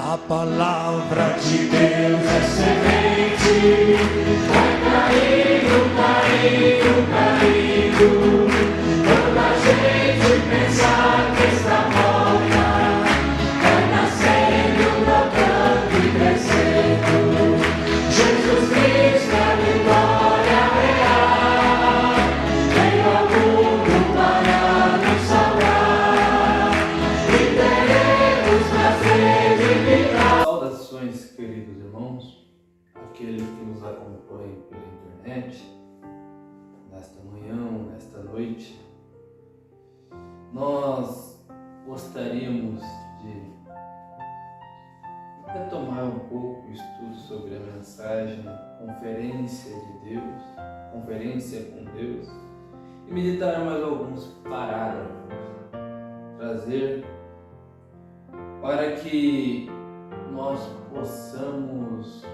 A palavra de Deus é semente, vai caindo, caindo, caindo. Quando a gente pensar que está morta, vai nascendo, brotando e crescendo. Jesus Cristo é a vitória real, veio ao mundo para nos salvar, e teremos prazer de viver. Saudações, queridos irmãos, aqueles que nos acompanham pela internet, nesta manhã, nesta noite. Nós gostaríamos de retomar um pouco o estudo sobre a mensagem Conferência de Deus, Conferência com Deus, e meditar mais alguns parágrafos, trazer para que nós possamos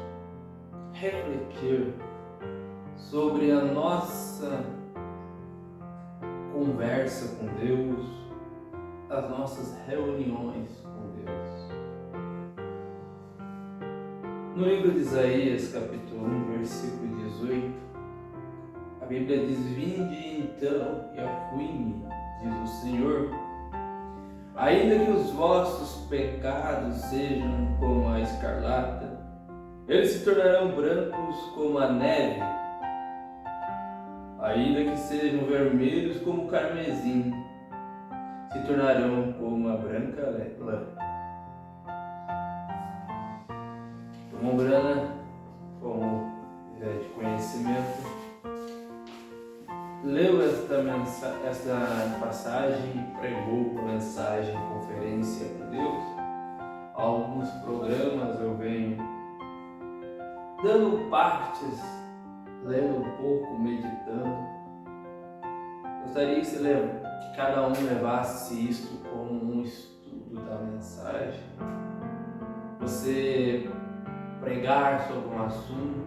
refletir sobre a nossa conversa com Deus, as nossas reuniões com Deus. No livro de Isaías, capítulo 1, versículo 18, a Bíblia diz: "Vinde então e acuime, diz o Senhor, ainda que os vossos pecados sejam como a escarlata, eles se tornarão brancos como a neve, ainda que sejam vermelhos como o carmesim, se tornarão como a branca lã." O irmão Brana, como é de conhecimento, leu esta passagem e pregou a mensagem Conferência com Deus. Há alguns programas eu venho dando partes, lendo um pouco, meditando. Gostaria que cada um levasse isto como um estudo da mensagem. Você pregar sobre um assunto,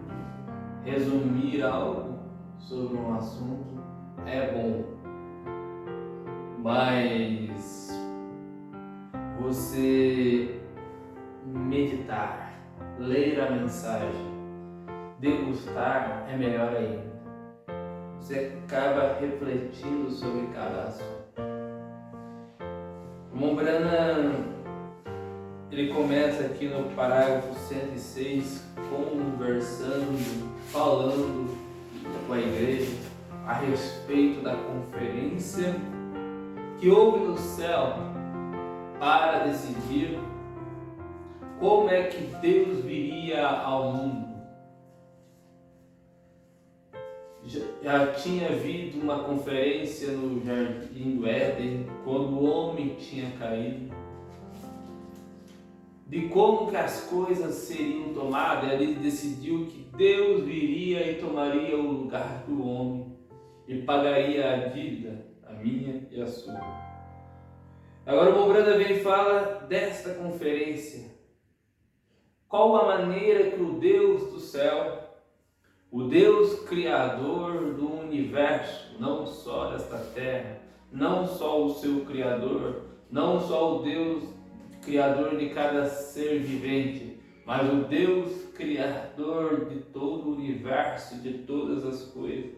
resumir algo sobre um assunto é bom, mas você meditar, ler a mensagem, degustar é melhor ainda. Você acaba refletindo sobre cada assunto. O irmão Brana, ele começa aqui no parágrafo 106, conversando, falando com a igreja a respeito da conferência que houve no céu para decidir como é que Deus viria ao mundo. Já tinha havido uma conferência no Jardim do Éden, quando o homem tinha caído, de como que as coisas seriam tomadas. Ele decidiu que Deus viria e tomaria o lugar do homem e pagaria a dívida, a minha e a sua. Agora o irmão Branda vem e fala desta conferência. Qual a maneira que o Deus do céu, o Deus Criador do universo, não só desta terra, não só o seu Criador, não só o Deus Criador de cada ser vivente, mas o Deus Criador de todo o universo, de todas as coisas.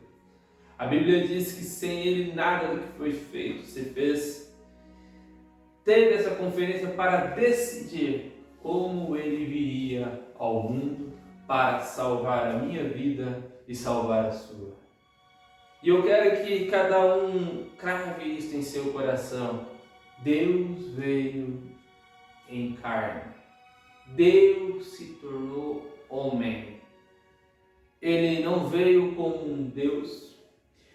A Bíblia diz que sem Ele nada do que foi feito se fez. Teve essa conferência para decidir como Ele viria ao mundo para salvar a minha vida e salvar a sua. E eu quero que cada um crave isso em seu coração. Deus veio em carne. Deus se tornou homem. Ele não veio como um Deus.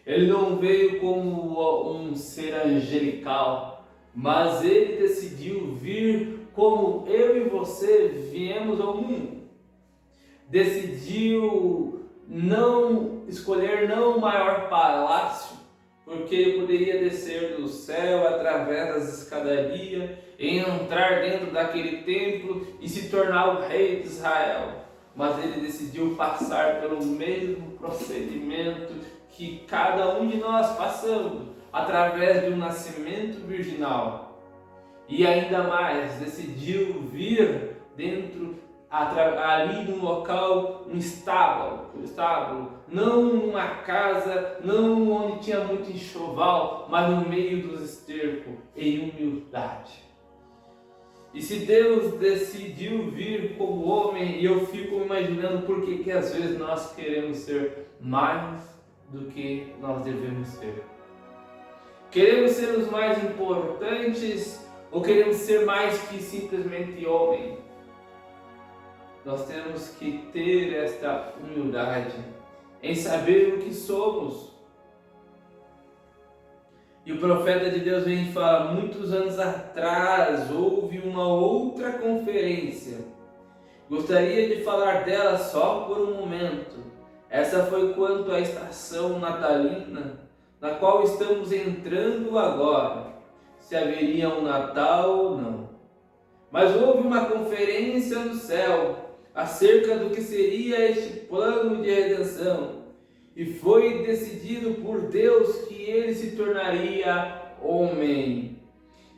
Ele não veio como um ser angelical, mas Ele decidiu vir como eu e você viemos ao mundo. Decidiu escolher não o maior palácio, porque Ele poderia descer do céu através das escadarias e entrar dentro daquele templo e se tornar o rei de Israel. Mas Ele decidiu passar pelo mesmo procedimento que cada um de nós passamos, através de um nascimento virginal. E ainda mais, decidiu vir ali no local, um estábulo, não numa casa, não onde tinha muito enxoval, mas no meio dos estercos, em humildade. E se Deus decidiu vir como homem, e eu fico imaginando por que às vezes nós queremos ser mais do que nós devemos ser. Queremos ser os mais importantes ou queremos ser mais que simplesmente homem? Nós temos que ter esta humildade em saber o que somos. E o profeta de Deus vem e fala: muitos anos atrás houve uma outra conferência. Gostaria de falar dela só por um momento. Essa foi quanto à estação natalina, na qual estamos entrando agora, se haveria um Natal ou não. Mas houve uma conferência no céu acerca do que seria este plano de redenção. E foi decidido por Deus que ele se tornaria homem,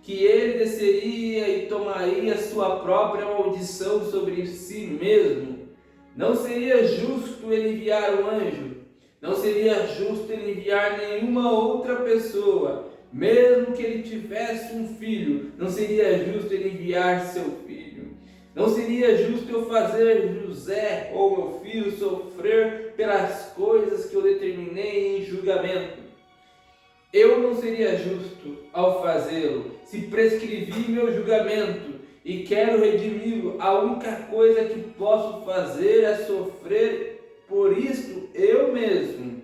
que ele desceria e tomaria sua própria maldição sobre si mesmo. Não seria justo ele enviar um anjo, não seria justo ele enviar nenhuma outra pessoa, mesmo que ele tivesse um filho, não seria justo ele enviar seu filho. Não seria justo eu fazer José ou meu filho sofrer pelas coisas que eu determinei em julgamento. Eu não seria justo ao fazê-lo. Se prescrevi meu julgamento e quero redimi-lo, a única coisa que posso fazer é sofrer por isto eu mesmo.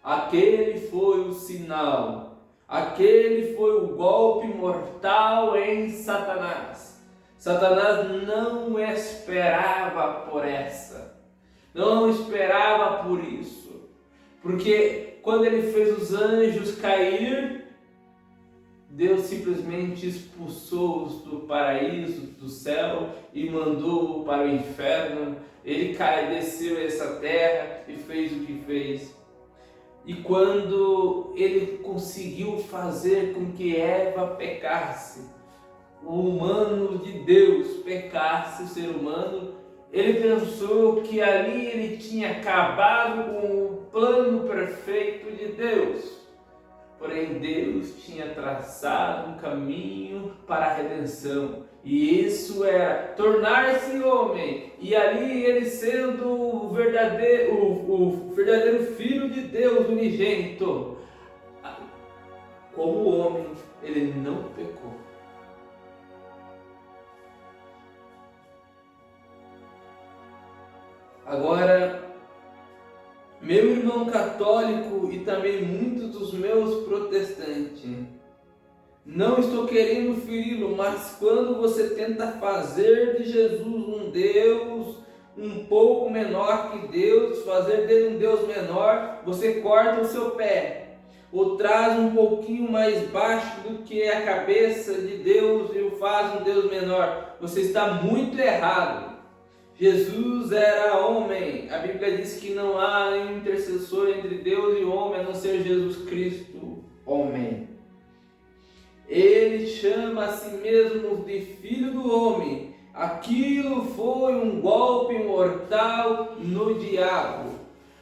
Aquele foi o sinal, aquele foi o golpe mortal em Satanás. Satanás não esperava por essa, não esperava por isso, porque quando ele fez os anjos cair, Deus simplesmente expulsou-os do paraíso, do céu, e mandou para o inferno. Ele desceu a essa terra e fez o que fez. E quando ele conseguiu fazer com que Eva pecasse, o humano de Deus pecasse, o ser humano, ele pensou que ali ele tinha acabado com o plano perfeito de Deus. Porém, Deus tinha traçado um caminho para a redenção, e isso era tornar-se homem, e ali ele sendo o verdadeiro Filho de Deus unigênito, como homem, ele não pecou. Agora, meu irmão católico e também muitos dos meus protestantes, não estou querendo feri-lo, mas quando você tenta fazer de Jesus um Deus um pouco menor que Deus, fazer dele um Deus menor, você corta o seu pé, ou traz um pouquinho mais baixo do que a cabeça de Deus e o faz um Deus menor. Você está muito errado. Jesus era homem. A Bíblia diz que não há nenhum intercessor entre Deus e o homem, a não ser Jesus Cristo, homem. Ele chama a si mesmo de Filho do Homem. Aquilo foi um golpe mortal no diabo.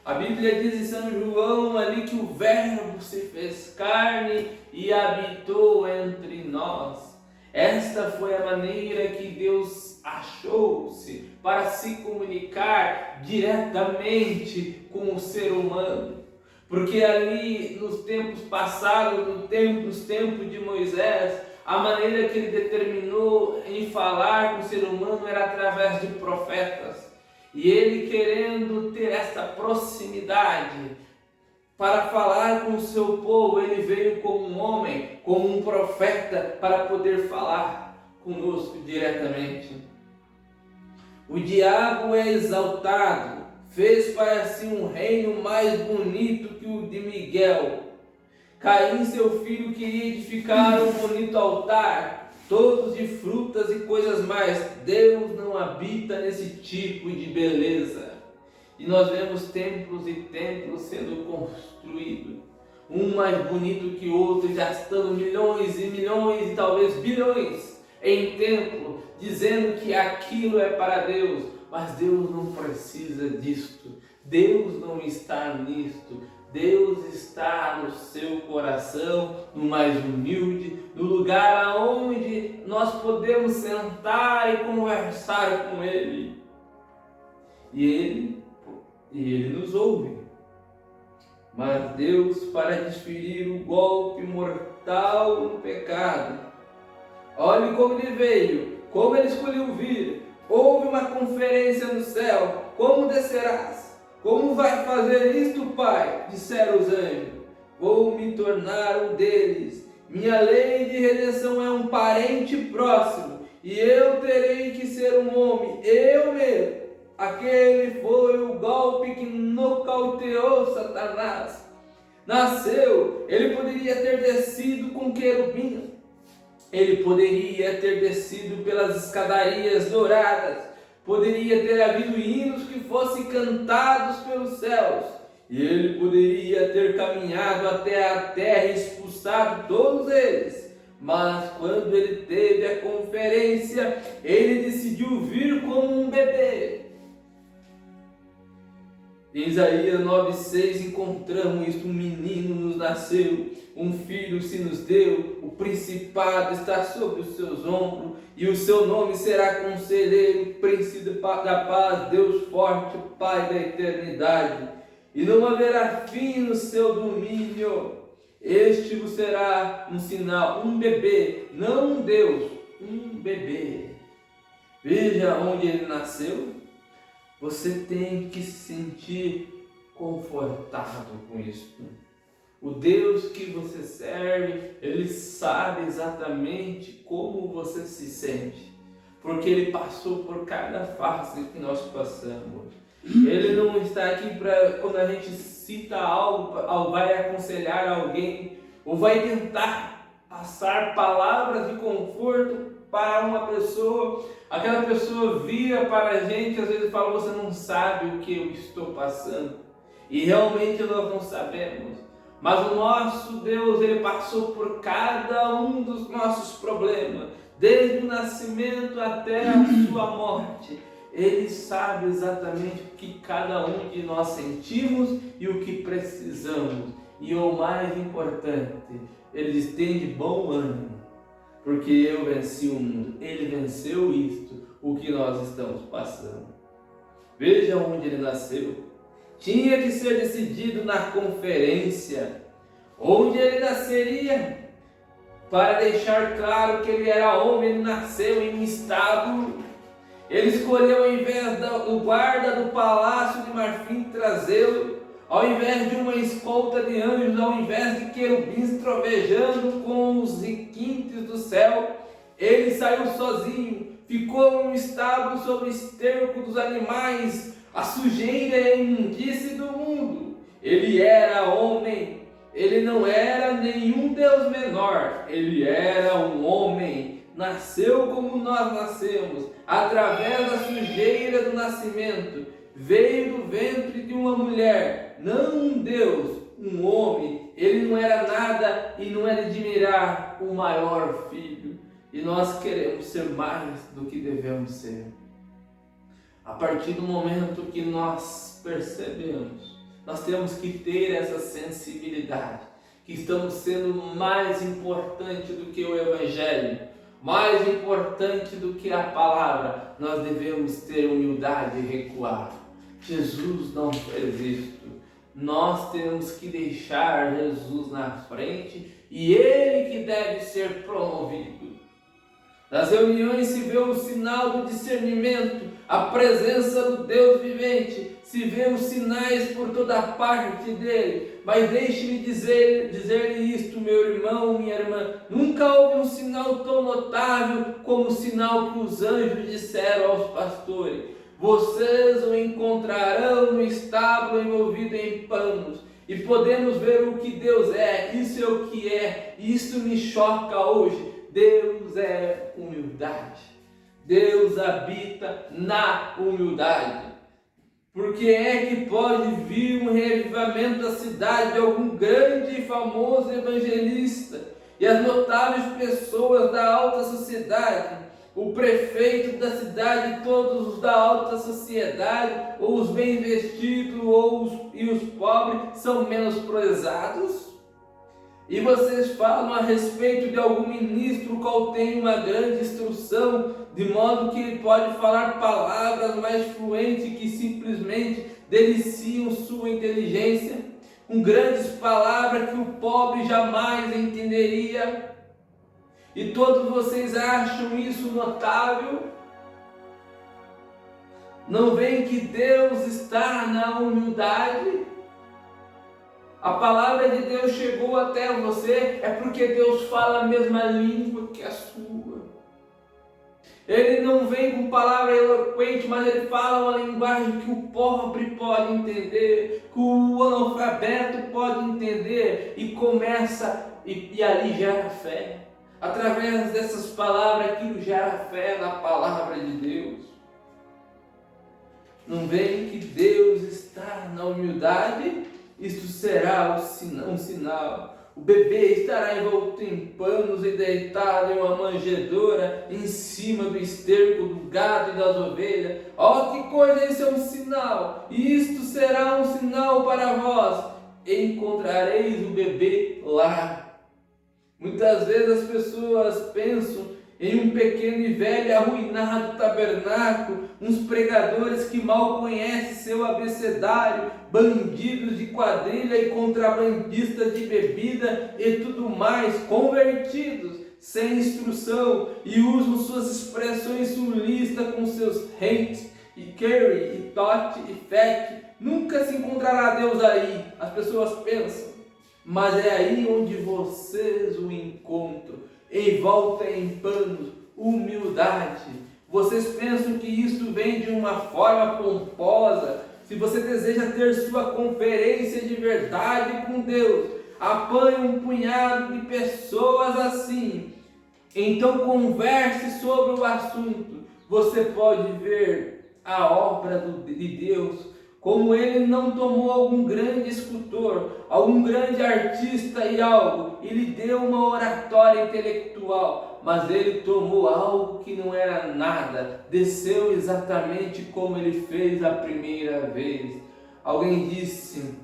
A Bíblia diz em São João ali que o Verbo se fez carne e habitou entre nós. Esta foi a maneira que Deus achou-se para se comunicar diretamente com o ser humano. Porque ali nos tempos passados, nos tempos de Moisés, a maneira que ele determinou em falar com o ser humano era através de profetas. E ele, querendo ter esta proximidade para falar com o seu povo, ele veio como um homem, como um profeta, para poder falar conosco diretamente. O diabo é exaltado, fez para si um reino mais bonito que o de Miguel. Caim, seu filho, queria edificar um bonito altar, todos de frutas e coisas mais. Deus não habita nesse tipo de beleza. E nós vemos templos e templos sendo construídos, um mais bonito que o outro, gastando milhões e milhões e talvez bilhões em templo, dizendo que aquilo é para Deus, mas Deus não precisa disto. Deus não está nisto. Deus está no seu coração, no mais humilde, no lugar onde nós podemos sentar e conversar com Ele. E Ele nos ouve. Mas Deus, para desferir o golpe mortal no pecado, olhe como Ele veio, como Ele escolheu vir. Houve uma conferência no céu. Como descerás? Como vai fazer isto, Pai? Disseram os anjos. Vou me tornar um deles. Minha lei de redenção é um parente próximo, e eu terei que ser um homem, eu mesmo. Aquele foi o golpe que nocauteou Satanás. Nasceu, ele poderia ter descido com querubins, ele poderia ter descido pelas escadarias douradas, poderia ter havido hinos que fossem cantados pelos céus, e ele poderia ter caminhado até a terra e expulsado todos eles. Mas quando ele teve a conferência, ele decidiu vir como um bebê. Em Isaías 9,6 encontramos isto: um menino nos nasceu, um filho se nos deu, o principado está sobre os seus ombros, e o seu nome será Conselheiro, Príncipe da Paz, Deus Forte, Pai da Eternidade. E não haverá fim no seu domínio. Este vos será um sinal, um bebê, não um Deus, um bebê. Veja onde ele nasceu. Você tem que se sentir confortável com isso. O Deus que você serve, Ele sabe exatamente como você se sente, porque Ele passou por cada fase que nós passamos. Ele não está aqui para, quando a gente cita algo, vai aconselhar alguém, ou vai tentar passar palavras de conforto para uma pessoa. Aquela pessoa vira para a gente, às vezes fala: você não sabe o que eu estou passando. E realmente nós não sabemos. Mas o nosso Deus, Ele passou por cada um dos nossos problemas, desde o nascimento até a sua morte. Ele sabe exatamente o que cada um de nós sentimos e o que precisamos. E o mais importante, Ele tem de bom ânimo, porque eu venci o mundo, Ele venceu isto, o que nós estamos passando. Veja onde Ele nasceu. Tinha que ser decidido na conferência, onde Ele nasceria. Para deixar claro que Ele era homem, Ele nasceu em um estábulo. Ele escolheu, ao invés do guarda do palácio de marfim, trazê-lo, ao invés de uma escolta de anjos, ao invés de querubins trovejando com os requintes do céu. Ele saiu sozinho, ficou num estábulo sob o esterco dos animais, a sujeira e a imundície do mundo. Ele era homem, ele não era nenhum Deus menor, ele era um homem, nasceu como nós nascemos, através da sujeira do nascimento, veio do ventre de uma mulher, não um Deus, um homem. Ele não era nada e não era admirar o maior filho, e nós queremos ser mais do que devemos ser. A partir do momento que nós percebemos, nós temos que ter essa sensibilidade, que estamos sendo mais importante do que o Evangelho, mais importante do que a palavra. Nós devemos ter humildade e recuar. Jesus não fez isto. Nós temos que deixar Jesus na frente e Ele que deve ser promovido. Nas reuniões se vê o sinal do discernimento, a presença do Deus vivente, se vê os sinais por toda parte dele. Mas deixe-me dizer isto, meu irmão, minha irmã: nunca houve um sinal tão notável como o sinal que os anjos disseram aos pastores: vocês o encontrarão no estábulo envolvido em panos. E podemos ver o que Deus é. Isso é o que é. Isso me choca hoje. Deus é humildade. Deus habita na humildade. Porque é que pode vir um reavivamento da cidade de algum grande e famoso evangelista, e as notáveis pessoas da alta sociedade o prefeito da cidade, todos os da alta sociedade, ou os bem vestidos, e os pobres são menosprezados? E vocês falam a respeito de algum ministro qual tem uma grande instrução, de modo que ele pode falar palavras mais fluentes que simplesmente deliciam sua inteligência, com grandes palavras que o pobre jamais entenderia. E todos vocês acham isso notável? Não veem que Deus está na humildade? A palavra de Deus chegou até você, é porque Deus fala a mesma língua que a sua. Ele não vem com palavra eloquente, mas ele fala uma linguagem que o pobre pode entender, que o analfabeto pode entender, e começa, e ali gera fé. Através dessas palavras, aquilo gera fé na palavra de Deus. Não veem que Deus está na humildade? Isto será um sinal. O bebê estará envolto em panos e deitado em uma manjedoura em cima do esterco do gado e das ovelhas. Oh, que coisa! Esse é um sinal. E isto será um sinal para vós. Encontrareis o bebê lá. Muitas vezes as pessoas pensam em um pequeno e velho arruinado tabernáculo, uns pregadores que mal conhecem seu abecedário, bandidos de quadrilha e contrabandistas de bebida e tudo mais, convertidos, sem instrução, e usam suas expressões sulistas com seus hate, e carry, e tot, e fat. Nunca se encontrará Deus aí, as pessoas pensam, mas é aí onde vocês o encontram. Envolta em panos, humildade. Vocês pensam que isto vem de uma forma pomposa? Se você deseja ter sua conferência de verdade com Deus, apanhe um punhado de pessoas assim. Então converse sobre o assunto. Você pode ver a obra de Deus. Como ele não tomou algum grande escultor, algum grande artista e lhe deu uma oratória intelectual, mas ele tomou algo que não era nada, desceu exatamente como ele fez a primeira vez. Alguém disse,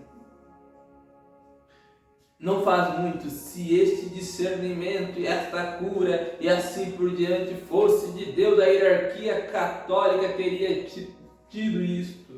não faz muito, se este discernimento e esta cura e assim por diante fosse de Deus, a hierarquia católica teria tido isto.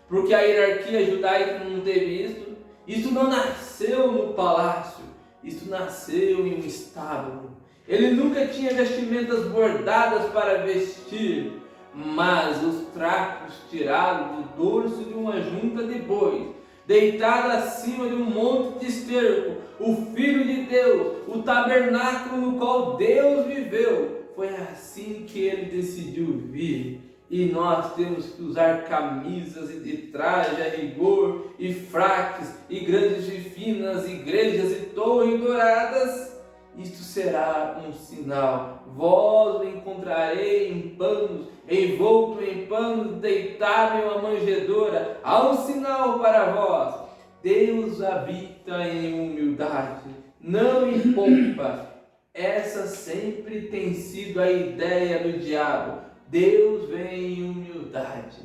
Porque a hierarquia judaica não teve isso. Isso não nasceu no palácio, isso nasceu em um estábulo. Ele nunca tinha vestimentas bordadas para vestir, mas os trapos tirados do dorso de uma junta de bois, deitado acima de um monte de esterco, o Filho de Deus, o tabernáculo no qual Deus viveu. Foi assim que ele decidiu vir. E nós temos que usar camisas e traje a rigor, e fraques, e grandes e finas igrejas e torres douradas. Isto será um sinal. Vós o encontrarei em panos, envolto em panos, deitado em uma manjedoura. Há um sinal para vós. Deus habita em humildade, não em pompa. Essa sempre tem sido a ideia do diabo. Deus vem em humildade.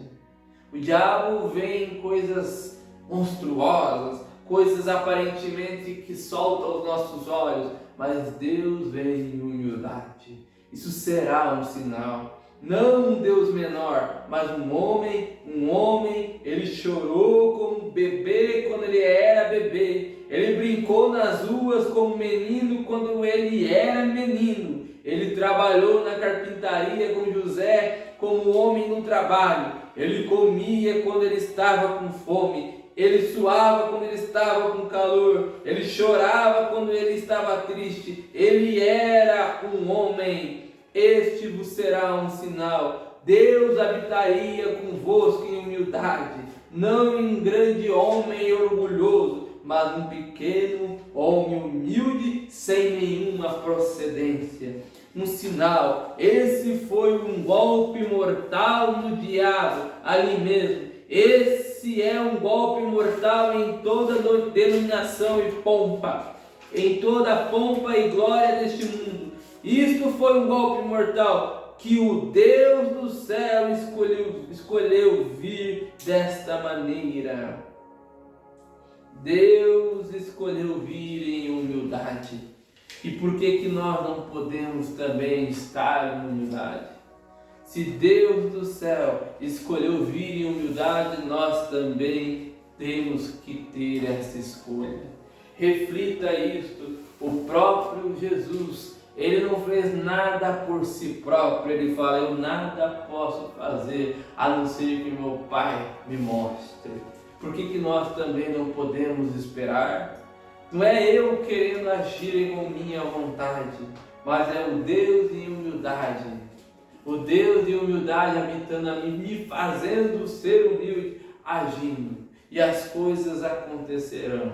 O diabo vem em coisas monstruosas, coisas aparentemente que soltam os nossos olhos, mas Deus vem em humildade. Isso será um sinal. Não um Deus menor, mas um homem, ele chorou como bebê quando ele era bebê. Ele brincou nas ruas como menino quando ele era menino. Ele trabalhou na carpintaria com José como homem no trabalho. Ele comia quando ele estava com fome. Ele suava quando ele estava com calor. Ele chorava quando ele estava triste. Ele era um homem. Este vos será um sinal. Deus habitaria convosco em humildade, não em grande homem orgulhoso, mas um pequeno homem humilde, sem nenhuma procedência. Um sinal. Esse foi um golpe mortal no diabo, ali mesmo. Esse é um golpe mortal em toda denominação e pompa, em toda a pompa e glória deste mundo. Isto foi um golpe mortal. que o Deus do céu escolheu vir desta maneira. Deus escolheu vir em humildade. E por que nós não podemos também estar em humildade? Se Deus do céu escolheu vir em humildade, nós também temos que ter essa escolha. Reflita isto. O próprio Jesus, ele não fez nada por si próprio. Ele fala: eu nada posso fazer a não ser que meu Pai me mostre. Por que nós também não podemos esperar? Não é eu querendo agir com minha vontade, mas é o Deus em humildade. O Deus de humildade habitando a mim, me fazendo ser humilde, agindo. E as coisas acontecerão.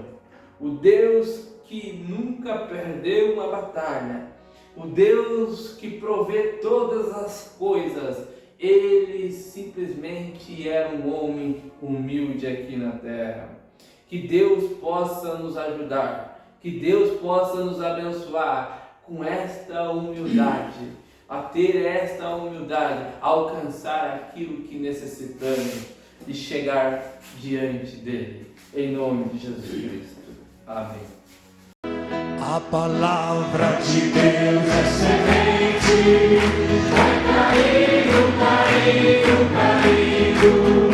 O Deus que nunca perdeu uma batalha. O Deus que provê todas as coisas. Ele simplesmente era um homem humilde aqui na terra. Que Deus possa nos ajudar. Que Deus possa nos abençoar com esta humildade. A ter esta humildade, a alcançar aquilo que necessitamos e chegar diante dele. Em nome de Jesus Cristo. Amém. A palavra de Deus é semente, vai caindo, caindo, caindo.